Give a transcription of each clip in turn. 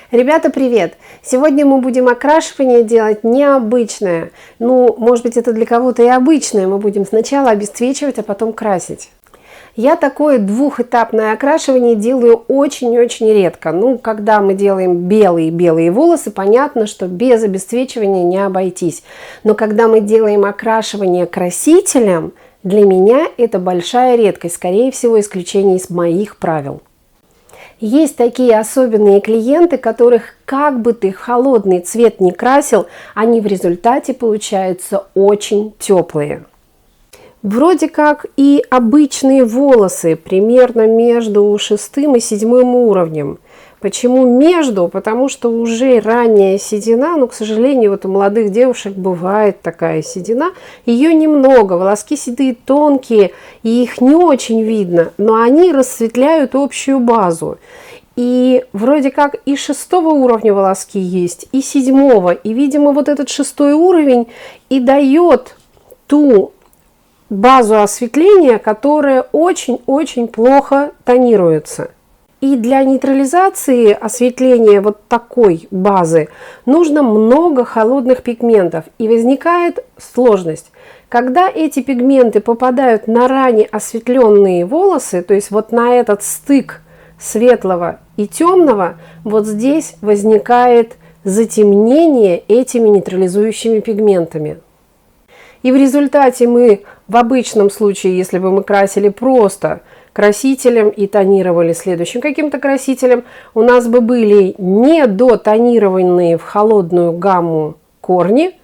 Ребята, привет! Сегодня мы будем окрашивание делать необычное. Может быть, это для кого-то и обычное. Мы будем сначала обесцвечивать, а потом красить. Я такое двухэтапное окрашивание делаю очень-очень редко. Когда мы делаем белые волосы, понятно, что без обесцвечивания не обойтись. Но когда мы делаем окрашивание красителем, для меня это большая редкость, скорее всего, исключение из моих правил. Есть такие особенные клиенты, которых как бы ты холодный цвет не красил, они в результате получаются очень теплые. Вроде как и обычные волосы, примерно между 6 и 7 уровнем. Почему между? Потому что уже ранняя седина, к сожалению, у молодых девушек бывает такая седина, ее немного, волоски седые тонкие, и их не очень видно, но они рассветляют общую базу. И вроде как и 6 уровня волоски есть, и 7, и, видимо, этот 6 уровень и дает ту базу осветления, которая очень-очень плохо тонируется. И для нейтрализации осветления такой базы нужно много холодных пигментов. И возникает сложность. Когда эти пигменты попадают на ранее осветленные волосы, то есть на этот стык светлого и темного, здесь возникает затемнение этими нейтрализующими пигментами. И в результате мы в обычном случае, если бы мы красили просто красителем и тонировали следующим каким-то красителем, у нас бы были недотонированные в холодную гамму корни,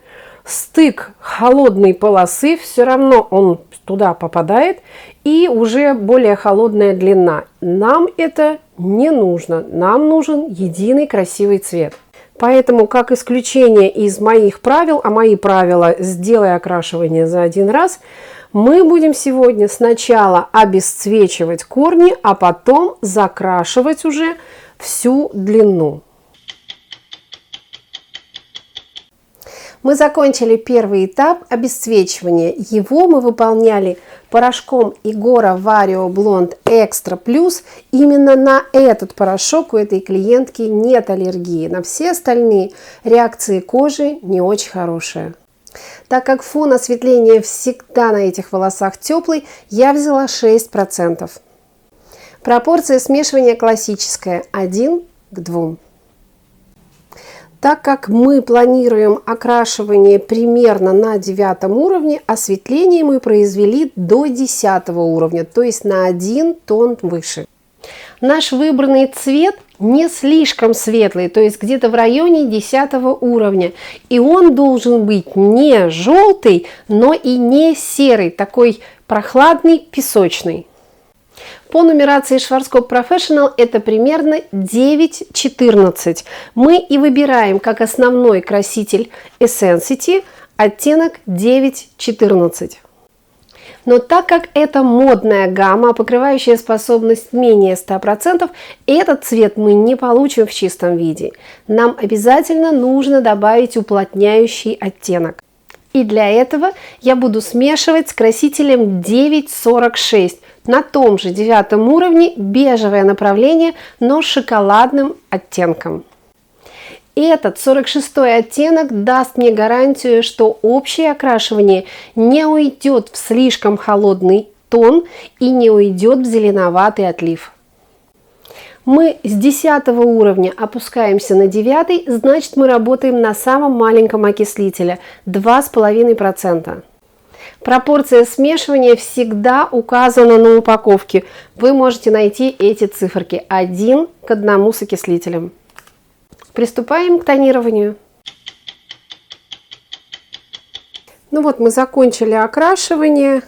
стык холодной полосы, все равно он туда попадает, и уже более холодная длина. Нам это не нужно, нам нужен единый красивый цвет. Поэтому, как исключение из моих правил, а мои правила «сделай окрашивание за один раз», мы будем сегодня сначала обесцвечивать корни, а потом закрашивать уже всю длину. Мы закончили первый этап обесцвечивания. Его мы выполняли порошком Igora Vario Blond Extra Plus. Именно на этот порошок у этой клиентки нет аллергии. На все остальные реакции кожи не очень хорошие. Так как фон осветления всегда на этих волосах теплый, я взяла 6%. Пропорция смешивания классическая 1 к 2. Так как мы планируем окрашивание примерно на 9 уровне, осветление мы произвели до 10 уровня, то есть на 1 тон выше. Наш выбранный цвет не слишком светлый, то есть где-то в районе 10 уровня. И он должен быть не желтый, но и не серый, такой прохладный, песочный. По нумерации Schwarzkopf Professional это примерно 9-14. Мы и выбираем как основной краситель Essensity оттенок 9-14. Но так как это модная гамма, покрывающая способность менее 100%, этот цвет мы не получим в чистом виде. Нам обязательно нужно добавить уплотняющий оттенок. И для этого я буду смешивать с красителем 946. На том же 9 уровне бежевое направление, но с шоколадным оттенком. Этот 46-й оттенок даст мне гарантию, что общее окрашивание не уйдет в слишком холодный тон и не уйдет в зеленоватый отлив. Мы с 10 уровня опускаемся на 9, значит мы работаем на самом маленьком окислителе 2,5%. Пропорция смешивания всегда указана на упаковке. Вы можете найти эти циферки 1 к 1 с окислителем. Приступаем к тонированию. Мы закончили окрашивание,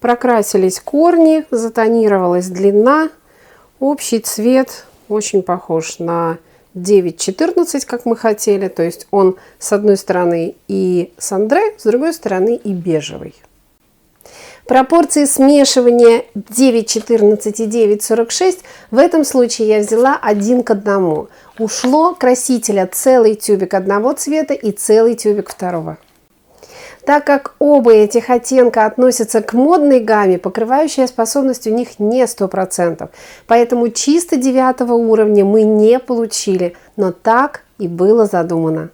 прокрасились корни, затонировалась длина. Общий цвет очень похож на 9-14, как мы хотели, то есть он с одной стороны и сандре, с другой стороны и бежевый. Пропорции смешивания 9-14 и 9-46 в этом случае я взяла 1 к 1. Ушло красителя целый тюбик одного цвета и целый тюбик второго. Так как оба этих оттенка относятся к модной гамме, покрывающая способность у них не 100%. Поэтому чисто 9 уровня мы не получили, но так и было задумано.